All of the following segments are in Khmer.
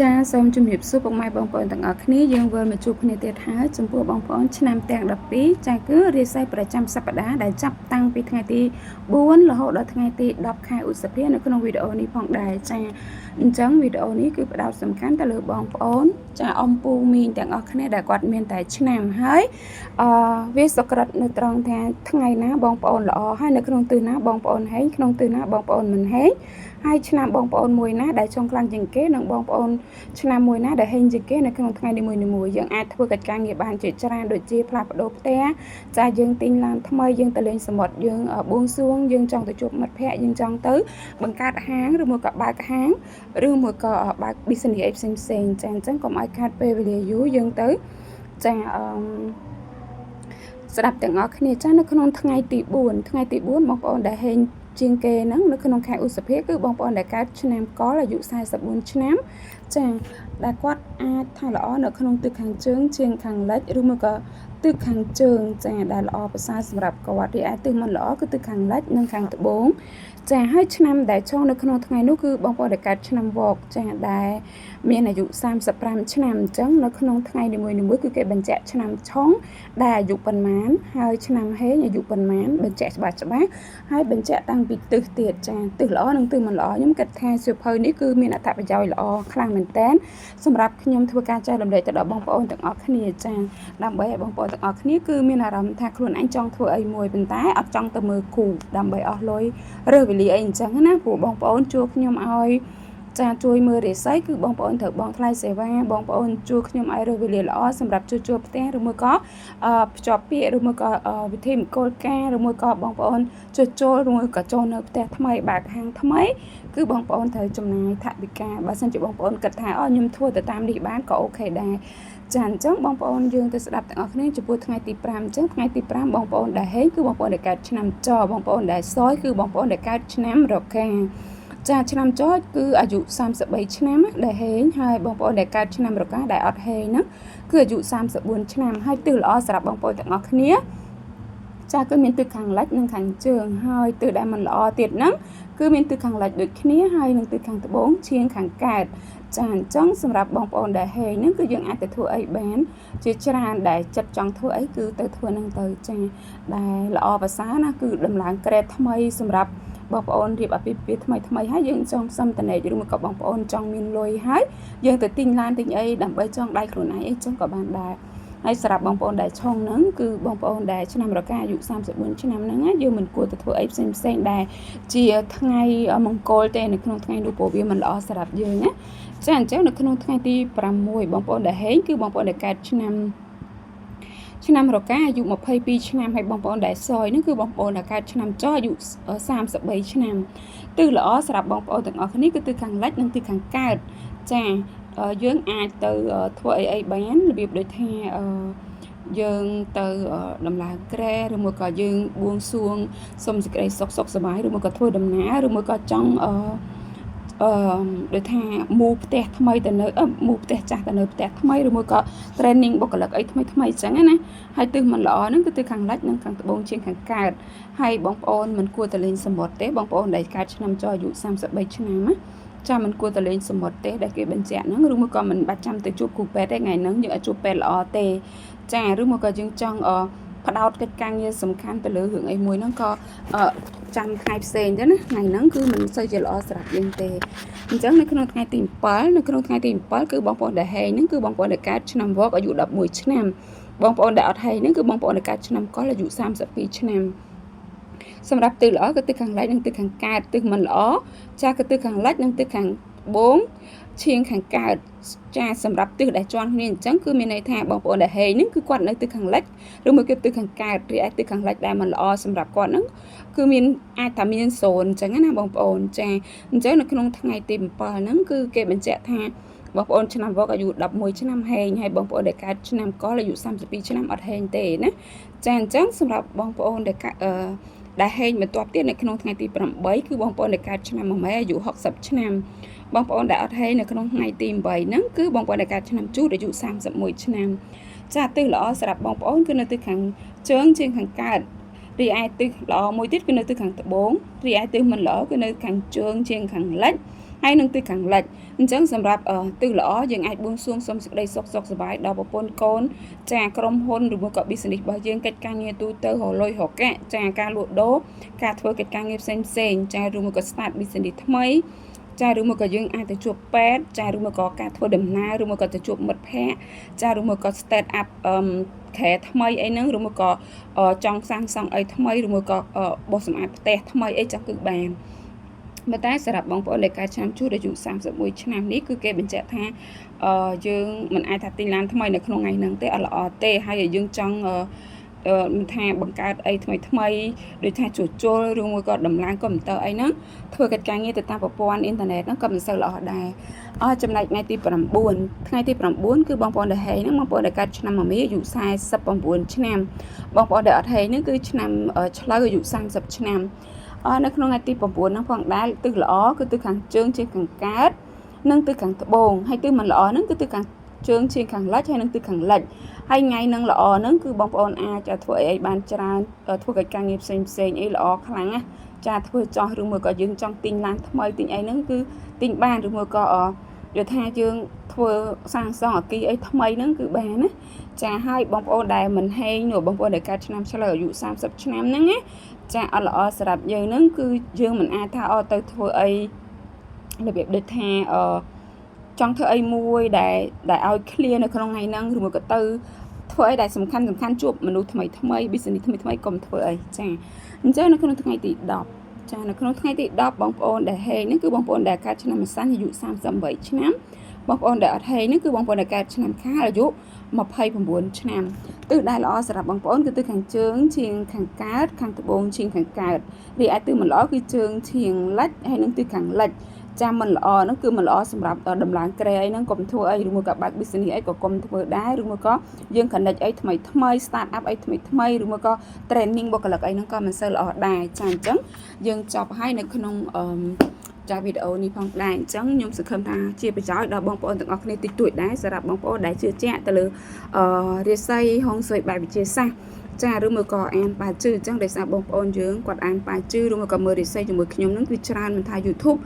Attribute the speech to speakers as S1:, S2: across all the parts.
S1: ចាសូមជំរាបសួរពុកម៉ែបងប្អូនទាំងអស់គ្នាយើងវិលមកជួបគ្នាទៀតហើយចំពោះបងប្អូនឆ្នាំទាំង12ចាគឺរាសីប្រចាំសប្តាហ៍ដែលចាប់តាំងពីថ្ងៃទី4រហូតដល់ថ្ងៃទី10ខែឧសភានៅក្នុងវីដេអូនេះផងដែរចាអញ្ចឹងវីដេអូនេះគឺផ្ដោតសំខាន់ទៅលើបងប្អូនចាអំពូមីងទាំងអស់គ្នាដែលគាត់មានតែឆ្នាំហើយវាសក្តិនៅត្រង់ថាថ្ងៃណាបងប្អូនល្អហើយនៅក្នុងទិសណាបងប្អូនហេងក្នុងទិសណាបងប្អូនមិនហេងហើយឆ្នាំបងប្អូនមួយណាដែលចង់ខ្លាំងជាងគេនិងបងប្អូនឆ្នាំមួយណាដែលហេងជាងគេនៅក្នុងថ្ងៃនីមួយៗយើងអាចធ្វើកិច្ចការងារបានជាច្រើនដូចជាផ្លាស់ប្ដូរផ្ទះចាយើងទិញឡានថ្មីយើងទៅលេងសមុទ្រយើងបួងសួងយើងចង់ទៅជួបមិត្តភ័ក្តិយើងចង់ទៅបង្កើតហាងឬមួយក៏បើកហាងឬមួយក៏បើក business អីផ្សេងចាអញ្ចឹងកុំឲ្យខាតពេលវេលាយូរយើងទៅចាស្ដាប់ទាំងអស់គ្នាចានៅក្នុងថ្ងៃទី4បងប្អូនដែលហេងជាងគេហ្នឹងនៅក្នុងខែឧសភាគឺបងប្អូនដែលកើតឆ្នាំកុរអាយុ44ឆ្នាំចាដែលគាត់អាចថាល្អនៅក្នុងទិសខាងជើងជាងខាងលិចឬមកក៏ទិសខាងជើងចាដែលល្អប្រសើរសម្រាប់គាត់រីឯទិសមិនល្អគឺទិសខាងលិចនិងខាងត្បូងចាហើយឆ្នាំដែលចុងនៅក្នុងថ្ងៃនោះគឺបងប្អូនដែលកើតឆ្នាំវកចាដែលមានអាយុ35ឆ្នាំអញ្ចឹងនៅក្នុងថ្ងៃនីមួយៗគឺគេបញ្ជាក់ឆ្នាំឆុងដែលអាយុប៉ុន្មានហើយឆ្នាំហេងអាយុប៉ុន្មានបញ្ជាក់ច្បាស់ហើយបញ្ជាក់តាំងពីទិសទៀតចាទិសល្អនិងទិសមិនល្អខ្ញុំគិតថាសៀវភៅនេះគឺមានអត្ថប្រយោជន៍ល្អខ្លាំងមែនតើសម្រាប់ខ្ញុំធ្វើការចែករំលែកទៅដល់បងប្អូនទាំងអស់គ្នាចាដើម្បីឲ្យបងប្អូនទាំងអស់គ្នាគឺមានអារម្មណ៍ថាខ្លួនឯងចង់ធ្វើអីមួយប៉ុន្តែអត់ចង់ទៅមើលគូដើម្បីអស់លុយរើសវេលាអីអញ្ចឹងណាព្រោះបងប្អូនជួខ្ញុំឲ្យចាជួយមើលរាសីគឺបងប្អូនត្រូវបងថ្លៃសេវាបងប្អូនជួយខ្ញុំឲ្យរើសវេលាល្អសម្រាប់ជួផ្ទះឬមួយក៏ភ្ជាប់ពាក្យឬមួយក៏វិធីមង្គលការឬមួយក៏បងប្អូនចូលឬមួយក៏ចូលនៅផ្ទះថ្មីបើកហាងថ្មីគឺបងប្អូនត្រូវចំណាយថវិកាបើសិនជាបងប្អូនគិតថាខ្ញុំធ្វើទៅតាមនេះបានក៏អូខេដែរចាអញ្ចឹងបងប្អូនយើងទៅស្ដាប់ទាំងអស់គ្នាចំពោះថ្ងៃទី5អញ្ចឹងថ្ងៃទី5បងប្អូនដែលហេងគឺបងប្អូនដែលកើតឆ្នាំចបងប្អូនដែលសយគឺបងប្អូនដែលកើតឆ្នាំរកាចាឆ្នាំចគឺអាយុ33ឆ្នាំដែលហេងហើយបងប្អូនដែលកើតឆ្នាំរកាដែលអត់ហេងហ្នឹងគឺអាយុ34ឆ្នាំហើយទិសល្អសម្រាប់បងប្អូនទាំងអស់គ្នាចាគឺមានទិសខាងលិចនិងខាងជើងហើយទិសដែលមិនល្អទៀតហ្នឹងគឺមានទិសខាងលិចដូចគ្នាហើយនិងទិសខាងត្បូងឈៀងខាងកើតចាអញ្ចឹងសម្រាប់បងប្អូនដែលហេងហ្នឹងគឺយើងអាចទៅធ្វើអីបានជាច្រើនដែលចិត្តចង់ធ្វើអីគឺទៅធ្វើហ្នឹងទៅចាដែលល្អប្រសើរណាគឺដំឡើងក្រេតថ្មីសម្រាប់បងប្អូនរៀបអាពាហ៍ពិពាហ៍ថ្មីហើយយើងចង់សំតនេកឬមកក៏បងប្អូនចង់មានលុយហើយយើងទៅទិញឡានទិញអីដើម្បីចង់ដៃខ្លួនឯងអីចឹងក៏បានដែរហើយសម្រាប់បងប្អូនដែលឆុងហ្នឹងគឺបងប្អូនដែលឆ្នាំរកាអាយុ34ឆ្នាំហ្នឹងយើងមិនគួរទៅធ្វើអីផ្សេងដែលជាថ្ងៃមង្គលទេនៅក្នុងថ្ងៃនោះព្រោះវាមិនល្អសម្រាប់យើងណាចាអញ្ចឹងនៅក្នុងថ្ងៃទី6បងប្អូនដែលហេងគឺបងប្អូនដែលកើតឆ្នាំរកាអាយុ22ឆ្នាំហើយបងប្អូនដែលសយហ្នឹងគឺបងប្អូនដែលកើតឆ្នាំចអាយុ33ឆ្នាំទិសល្អសម្រាប់បងប្អូនទាំងអស់គ្នាគឺទិសខាងលិចនិងទិសខាងកើតចាយើងអាចទៅធ្វើអីបានរបៀបដូចថាយើងទៅដំឡើងក្រែឬមួយក៏យើងបួងសួងសុំសេចក្តីសុខសប្បាយឬមួយក៏ធ្វើដំណើរឬមួយក៏ចង់ដូចថាមូផ្ទះថ្មីទៅនៅមូផ្ទះចាស់ទៅនៅផ្ទះថ្មីឬមួយក៏ training បុគ្គលិកអីថ្មីអញ្ចឹងណាហើយទិសមិនល្អហ្នឹងគឺទិសខាងលិចនិងខាងត្បូងជាងខាងកើតហើយបងប្អូនមិនគួរទៅលេងសមុទ្រទេបងប្អូនដែលកើតឆ្នាំចអាយុ33ឆ្នាំណាចាមិនគួរទៅលេងសមុទ្រទេដែលគេបញ្ជាក់ហ្នឹងឬមួយក៏មិនបាច់ចាំទៅជួបគ្រូពេទ្យទេថ្ងៃហ្នឹងយើងអាចជួបពេទ្យល្អទេចាឬមួយក៏យើងចង់ផ្ដោតកិច្ចការងារសំខាន់ទៅលើរឿងអីមួយហ្នឹងក៏ចាំថ្ងៃផ្សេងទៅណាថ្ងៃហ្នឹងគឺមិនសូវជាល្អសម្រាប់យើងទេអញ្ចឹងនៅក្នុងថ្ងៃទី7គឺបងប្អូនដែលហេងហ្នឹងគឺបងប្អូនដែលកើតឆ្នាំវកអាយុ11ឆ្នាំបងប្អូនដែលអត់ហេងហ្នឹងគឺបងប្អូនដែលកើតឆ្នាំកុរអាយុ32ឆ្នាំសម្រាប់ទិសល្អគឺទិសខាងលិចនិងទិសខាងកើតទិសមិនល្អចាគឺទិសខាងលិចនិងទិសខាងត្បូងឈៀងខាងកើតចាសម្រាប់ទិសដែលជាន់គ្នាអញ្ចឹងគឺមានន័យថាបងប្អូនដែលហេងហ្នឹងគឺគាត់នៅទិសខាងលិចឬមួយគឺទិសខាងកើតរីឯទិសខាងលិចដែលមិនល្អសម្រាប់គាត់ហ្នឹងគឺមានអាចថាមាន0អញ្ចឹងណាបងប្អូនចាអញ្ចឹងនៅក្នុងថ្ងៃទី7ហ្នឹងគឺគេបញ្ជាក់ថាបងប្អូនឆ្នាំវកអាយុ11ឆ្នាំហេងហើយបងប្អូនដែលកើតឆ្នាំកុរអាយុ32ឆ្នាំអត់ហេងទេណាចាអញ្ចឹងសម្រាប់បងប្អូនដែលហេងបន្ទាប់ទៀតនៅក្នុងថ្ងៃទី8គឺបងប្អូនដែលកើតឆ្នាំមមែអាយុ60ឆ្នាំបងប្អូនដែលអត់ហេងនៅក្នុងថ្ងៃទី8ហ្នឹងគឺបងប្អូនដែលកើតឆ្នាំជូតអាយុ31ឆ្នាំចាទិសល្អសម្រាប់បងប្អូនគឺនៅទិសខាងជើងជាងខាងកើតរីឯទិសល្អមួយទៀតគឺនៅទិសខាងត្បូងរីឯទិសមិនល្អគឺនៅខាងជើងជាងខាងលិច ហើយនឹងទិសខាងលិចអញ្ចឹងសម្រាប់ទិសល្អយើងអាចបួងសួងសុំសេចក្តីសុខសប្បាយដល់ប្រពន្ធកូនចាក្រុមហ៊ុនឬមួយក៏ business របស់យើងកិច្ចការងារទូទៅរលុយរកាក់ចាការលក់ដូរការធ្វើកិច្ចការងារផ្សេងចាឬមួយក៏ start business ថ្មីចាឬមួយក៏យើងអាចទៅជួបពេទ្យចាឬមួយក៏ការធ្វើដំណើរឬមួយក៏ទៅជួបមិត្តភ័ក្តិចាឬមួយក៏ start up ខែថ្មីអីហ្នឹងឬមួយក៏ចង់សាងសង់អីថ្មីឬមួយក៏បោះសម្អាតផ្ទះថ្មីអីចឹងគឺបានប៉ុន្តែសម្រាប់បងប្អូនដែលកើតឆ្នាំជូតអាយុ31ឆ្នាំនេះគឺគេបញ្ជាក់ថាយើងមិនអាចថាទិញឡានថ្មីនៅក្នុងថ្ងៃហ្នឹងទេអត់ល្អទេហើយយើងចង់មិនថាបង្កើតអីថ្មីដូចថាជួសជុលឬមួយក៏ដំឡើងកុំព្យូទ័រអីហ្នឹងធ្វើកិច្ចការងារទៅតាមប្រព័ន្ធអ៊ីនធឺណិតហ្នឹងក៏មិនសូវល្អដែរចំណែកថ្ងៃទី9ថ្ងៃទី9គឺបងប្អូនដែលហេហ្នឹងបងប្អូនដែលកើតឆ្នាំមមាអាយុ49ឆ្នាំបងប្អូនដែលអត់ហេហ្នឹងគឺឆ្នាំឆ្លូវអាយុ30ឆ្នាំនៅក្នុងថ្ងៃទី9ហ្នឹងផងដែរទិសល្អគឺទិសខាងជើងជាខាងកើតនិងទិសខាងត្បូងហើយទិសមិនល្អហ្នឹងគឺទិសខាងជើងជាខាងលិចហើយនឹងទិសខាងលិចហើយថ្ងៃហ្នឹងល្អហ្នឹងគឺបងប្អូនអាចធ្វើអីបានច្រើនធ្វើកិច្ចការងារផ្សេងអីល្អខ្លាំងណាចាធ្វើចោះឬមួយក៏យើងចង់ទិញឡានថ្មីទិញអីហ្នឹងគឺទិញបានឬមួយក៏យល់ថាយើងធ្វើសាងសង់អគារអីថ្មីហ្នឹងគឺបានណាចាហើយបងប្អូនដែលមិនហេងនោះបងប្អូនដែលកើតឆ្នាំឆ្លូវអាយុ30ឆ្នាំហ្នឹងណាចាអត់ល្អសម្រាប់យើងហ្នឹងគឺយើងមិនអាចថាទៅធ្វើអីរបៀបដូចថាចង់ធ្វើអីមួយដែលឲ្យ clear នៅក្នុងថ្ងៃហ្នឹងឬមួយក៏ទៅធ្វើអីដែលសំខាន់ជួបមនុស្សថ្មី business ថ្មីកុំធ្វើអីចាអញ្ចឹងនៅក្នុងថ្ងៃទី10ចានៅក្នុងថ្ងៃទី10បងប្អូនដែលហេងហ្នឹងគឺបងប្អូនដែលកើតឆ្នាំម្សាញ់អាយុ38ឆ្នាំបងប្អូនដែលអត់ហេងហ្នឹងគឺបងប្អូនដែលកើតឆ្នាំខាលអាយុ29ឆ្នាំទិសដែលល្អសម្រាប់បងប្អូនគឺទិសខាងជើងជាងខាងកើតខាងត្បូងជាងខាងកើតរីឯទិសមិនល្អគឺជើងជាងលិចហើយនឹងទិសខាងលិចចាំមិនល្អហ្នឹងគឺមិនល្អសម្រាប់ដំឡើងក្រែអីហ្នឹងកុំធ្វើអីឬមួយក៏បើក business អីក៏កុំធ្វើដែរឬមួយក៏យើង connect អីថ្មី start up អីថ្មីឬមួយក៏ training បុគ្គលិកអីហ្នឹងក៏មិនសូវល្អដែរចាអញ្ចឹងយើងចប់ហើយនៅក្នុងចាវីដេអូនេះផងដែរអញ្ចឹងខ្ញុំសង្ឃឹមថាជាប្រយោជន៍ដល់បងប្អូនទាំងអស់គ្នាតិចតួចដែរសម្រាប់បងប្អូនដែលជឿជាក់ទៅលើរាសីហុងស៊ុយបែបវិទ្យាសាស្ត្រចាឬមួយក៏អានប៉ាជឿអញ្ចឹងដោយសារបងប្អូនយើងគាត់អានប៉ាជឿឬមួយក៏មើលរិស័យជាមួយខ្ញុំនឹងគឺច្រើនមិនថា YouTube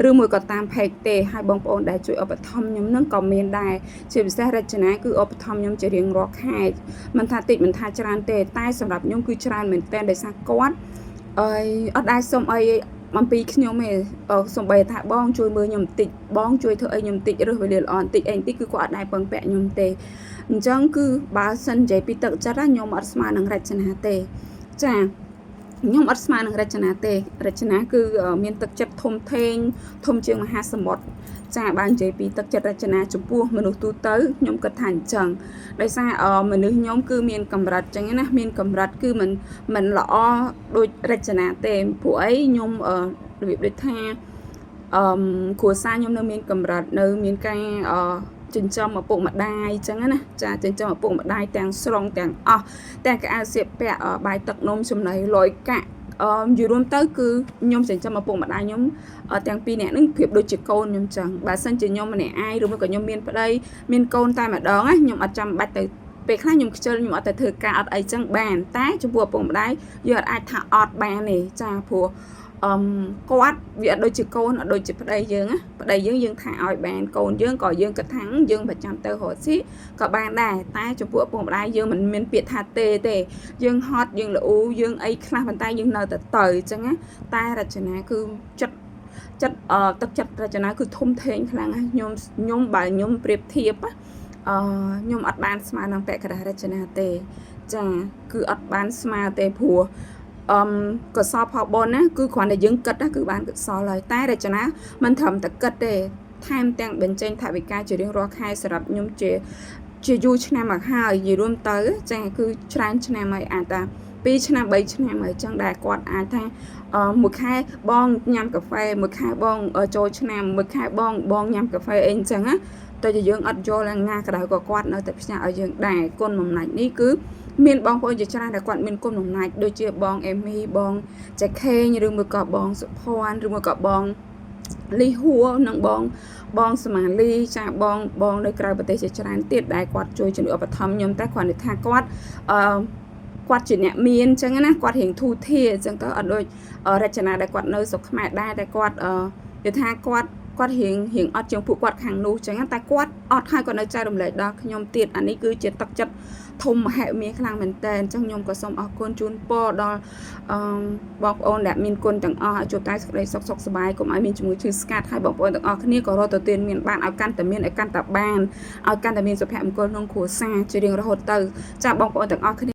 S1: ឬមួយក៏តាម page ទេហើយបងប្អូនដែលជួយឧបត្ថម្ភខ្ញុំនឹងក៏មានដែរជាពិសេសរចនាគឺឧបត្ថម្ភខ្ញុំជារៀងរាល់ខែមិនថាតិចមិនថាច្រើនទេតែសម្រាប់ខ្ញុំគឺច្រើនមែនទែនដោយសារគាត់អត់ដែរសុំអីអំពីខ្ញុំឯងសំបីថាបងជួយមើលខ្ញុំបន្តិចបងជួយធ្វើអីខ្ញុំបន្តិចរើសវេលាល្អបន្តិចអីបន្តិចគឺគាត់អត់ដែរពឹងពាក់ខ្ញុំទេអញ្ចឹងគឺបើសិននិយាយពីទឹកចិត្តខ្ញុំអត់ស្មើនឹងរចនាទេចាខ្ញុំអត់ស្មើនឹងរចនាទេរចនាគឺមានទឹកចិត្តធំធេងធំជាងមហាសមុទ្រចាបើនិយាយពីទឹកចិត្តរចនាចំពោះមនុស្សទូទៅខ្ញុំគិតថាអញ្ចឹងដោយសារមនុស្សខ្ញុំគឺមានកម្រិតអញ្ចឹងណាមានកម្រិតគឺមិនល្អដូចរចនាទេព្រោះអីខ្ញុំរបៀបដូចថាគ្រួសារខ្ញុំនៅមានកម្រិតនៅមានការចិញ្ចឹមឪពុកម្ដាយអញ្ចឹងណាចាចិញ្ចឹមឪពុកម្ដាយទាំងស្រុងទាំងអស់ទាំងកៅអៅសៀកពាក់បាយទឹកនំចំណីលុយកាក់និយាយរួមទៅគឺខ្ញុំចិញ្ចឹមឪពុកម្ដាយខ្ញុំទាំងពីរនាក់នឹងប្រៀបដូចជាកូនខ្ញុំអញ្ចឹងបើសិនជាខ្ញុំម្នាក់ឯងឬមួយក៏ខ្ញុំមានប្តីមានកូនតែម្ដងណាខ្ញុំអត់ចាំបាច់ទៅពេលខ្លះខ្ញុំខ្ជិលខ្ញុំអត់ទៅធ្វើការអត់អីចឹងបានតែចំពោះឪពុកម្ដាយយើងអត់អាចថាអត់បានទេចាព្រោះគាត់វាអត់ដូចជាកូនអត់ដូចជាប្តីយើងណាប្តីយើងថាឲ្យបានកូនយើងក៏យើងគិតថាយើងប្រចាំទៅរកស៊ីក៏បានដែរតែចំពោះឪពុកម្ដាយយើងមិនមានពាក្យថាទេយើងហត់យើងល្អូយើងអីខ្លះប៉ុន្តែយើងនៅតែទៅអញ្ចឹងណាតែរចនាគឺចិត្តទឹកចិត្តរចនាគឺធំធេងខ្លាំងណាខ្ញុំបើខ្ញុំប្រៀបធៀបខ្ញុំអត់បានស្មើនឹងពាក្យក្តាររចនាទេចាគឺអត់បានស្មើទេព្រោះកសលផលបុណ្យណាគឺគ្រាន់តែយើងគិតណាគឺបានកសលហើយតែរចនាមិនត្រឹមតែគិតទេថែមទាំងបញ្ចេញថវិកាជារៀងរាល់ខែសម្រាប់ខ្ញុំជាយូរឆ្នាំមកហើយនិយាយរួមទៅចាគឺច្រើនឆ្នាំហើយអាចថា2ឆ្នាំ3ឆ្នាំហើយចឹងដែរគាត់អាចថាមួយខែបងញ៉ាំកាហ្វេមួយខែបងចូលឆ្នាំមួយខែបងញ៉ាំកាហ្វេអីអញ្ចឹងណាតែយើងអត់យល់ឡើងណាក៏ដោយក៏គាត់នៅតែផ្ញើឲ្យយើងដែរគុណបំណាច់នេះគឺមានបងប្អូនជាច្រើនដែលគាត់មានគុណបំណាច់ដូចជាបងអេមីបងចាខេងឬមួយក៏បងសុភ័ណ្ឌឬមួយក៏បងលីហួរនិងបងសមាលីចាបងនៅក្រៅប្រទេសជាច្រើនទៀតដែលគាត់ជួយជំនួយឧបត្ថម្ភខ្ញុំតែគ្រាន់តែថាគាត់ជាអ្នកមានអញ្ចឹងណាគាត់រៀងធូរធារអញ្ចឹងទៅអត់ដូចរចនាដែលគាត់នៅស្រុកខ្មែរដែរតែគាត់និយាយថាគាត់ គាត់រៀងអត់ជាងពួកគាត់ខាងនោះចឹងតែគាត់អត់ហើយគាត់នៅចែករំលែកដល់ខ្ញុំទៀតអានេះគឺជាទឹកចិត្តធំមហិមាខ្លាំងមែនតើអញ្ចឹងខ្ញុំក៏សូមអរគុណជូនពរដល់បងប្អូនដែលមានគុណទាំងអស់ឲ្យជួបតែសេចក្តីសុខសប្បាយកុំឲ្យមានជំងឺឈឺស្កាត់ហើយបងប្អូនទាំងអស់គ្នាក៏រកទៅទានមានបានឲ្យកាន់តែមានឲ្យកាន់តែបានឲ្យកាន់តែមានសុភមង្គលក្នុងគ្រួសារជារៀងរហូតទៅចាបងប្អូនទាំងអស់គ្នា